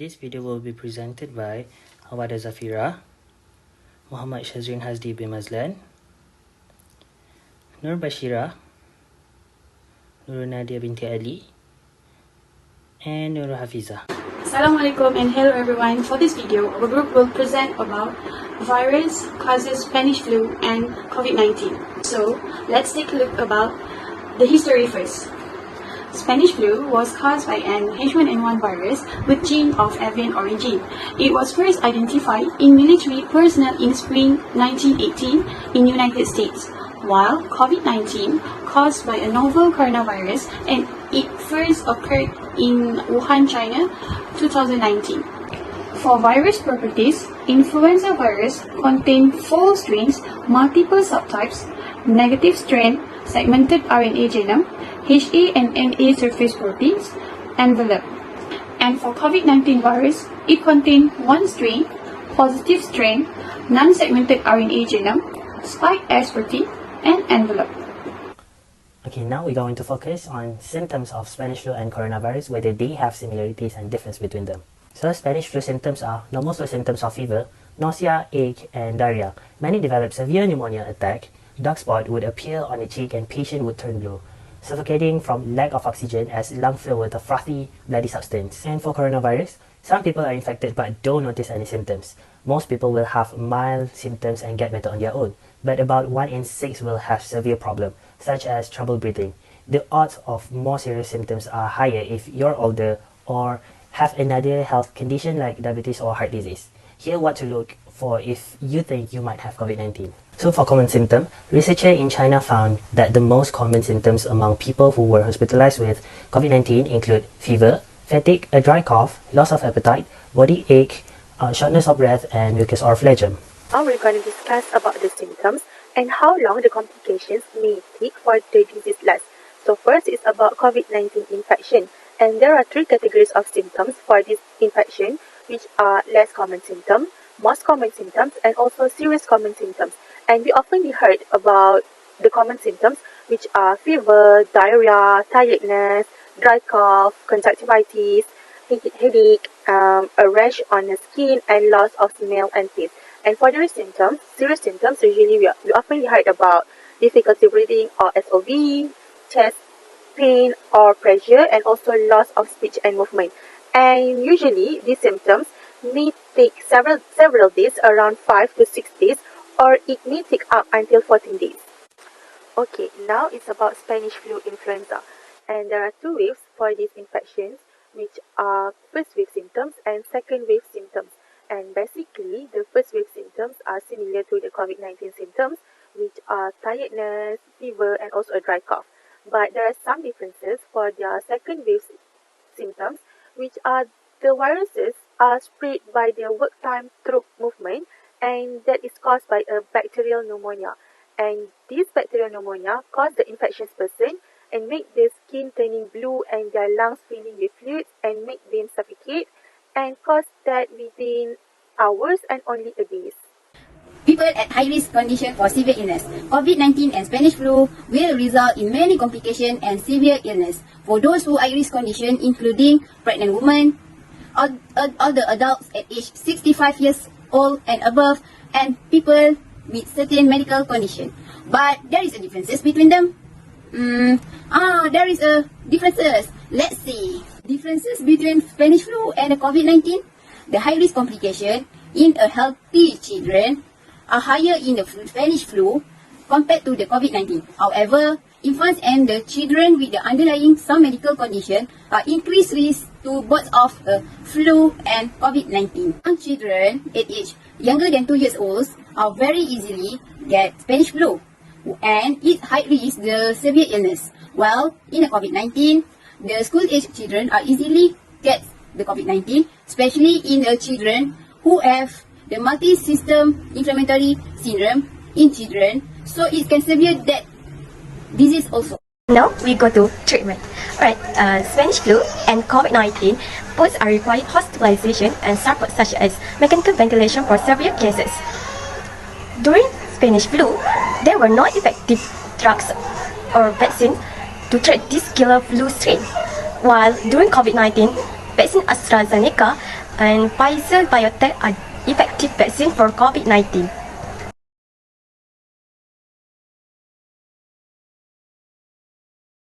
This video will be presented by AWADAH ZAFIRAH, Muhammad SYAZREEN HAZDEE bin MAZLAN, Nurul BASHIERA, Nurul Nadiah binti Ali, and Nurul HAFIZAH. Assalamualaikum and hello everyone. For this video, our group will present about virus causes Spanish flu and COVID-19. So let's take a look about the history first. Spanish flu was caused by an H1N1 virus with gene of avian origin. It was first identified in military personnel in spring 1918 in United States, while COVID-19 caused by a novel coronavirus and it first occurred in Wuhan, China, 2019. For virus properties, influenza virus contain 4 strains, multiple subtypes, negative strain, segmented RNA genome, HA and NA surface proteins, envelope. And for COVID-19 virus, it contains 1 strain, positive strain, non-segmented RNA genome, spike S protein, and envelope. Okay, now we're going to focus on symptoms of Spanish flu and coronavirus, whether they have similarities and difference between them. So Spanish flu symptoms are normal flu symptoms of fever, nausea, ache, and diarrhea. Many develop severe pneumonia attack. Dark spot would appear on the cheek and patient would turn blue, suffocating from lack of oxygen as lung fill with a frothy, bloody substance. And for coronavirus, some people are infected but don't notice any symptoms. Most people will have mild symptoms and get better on their own, but about 1 in 6 will have severe problems, such as trouble breathing. The odds of more serious symptoms are higher if you're older or have another health condition like diabetes or heart disease. Here what to look for if you think you might have COVID-19. So for common symptoms, researchers in China found that the most common symptoms among people who were hospitalized with COVID-19 include fever, fatigue, a dry cough, loss of appetite, body ache, shortness of breath, and mucus or phlegm. Now we're going to discuss about the symptoms and how long the complications may take for the disease lasts. So first is about COVID-19 infection, and there are 3 categories of symptoms for this infection, which are less common symptoms, most common symptoms, and also serious common symptoms. And we often heard about the common symptoms, which are fever, diarrhea, tiredness, dry cough, conjunctivitis, headache, a rash on the skin, and loss of smell and taste. And for the symptoms, serious symptoms, usually we often heard about difficulty breathing or SOB, chest pain or pressure, and also loss of speech and movement. And usually these symptoms may take several days, around 5 to 6 days, or it may take up until 14 days. Okay, now it's about Spanish flu influenza. And there are 2 waves for these infections, which are first wave symptoms and second wave symptoms. And basically, the first wave symptoms are similar to the COVID-19 symptoms, which are tiredness, fever, and also a dry cough. But there are some differences for their second wave symptoms, which are the viruses are spread by their work time throat movement, and that is caused by a bacterial pneumonia. And this bacterial pneumonia cause the infectious person and make their skin turning blue and their lungs filling with fluids and make them suffocate and cause that within hours and only a days. People at high-risk condition for severe illness. COVID-19 and Spanish flu will result in many complications and severe illness. For those who are high-risk condition, including pregnant women, all the adults at age 65 years old and above, and people with certain medical condition. But there is a differences between them. There is a differences. Let's see. Differences between Spanish flu and the COVID-19. The high-risk complication in a healthy children are higher in the Spanish flu compared to the COVID-19. However, infants and the children with the underlying some medical condition are increased risk to both of flu and COVID-19. Young children at age younger than 2 years old are very easily get Spanish flu and it high risk the severe illness. While in the COVID-19, the school age children are easily get the COVID-19, especially in the children who have the multi-system inflammatory syndrome in children, so it can severe that disease also. Now we go to treatment. Alright, Spanish flu and COVID-19 both are required hospitalization and support such as mechanical ventilation for severe cases. During Spanish flu, there were no effective drugs or vaccines to treat this killer flu strain. While during COVID-19, vaccine AstraZeneca and Pfizer Biotech are effective vaccine for COVID-19.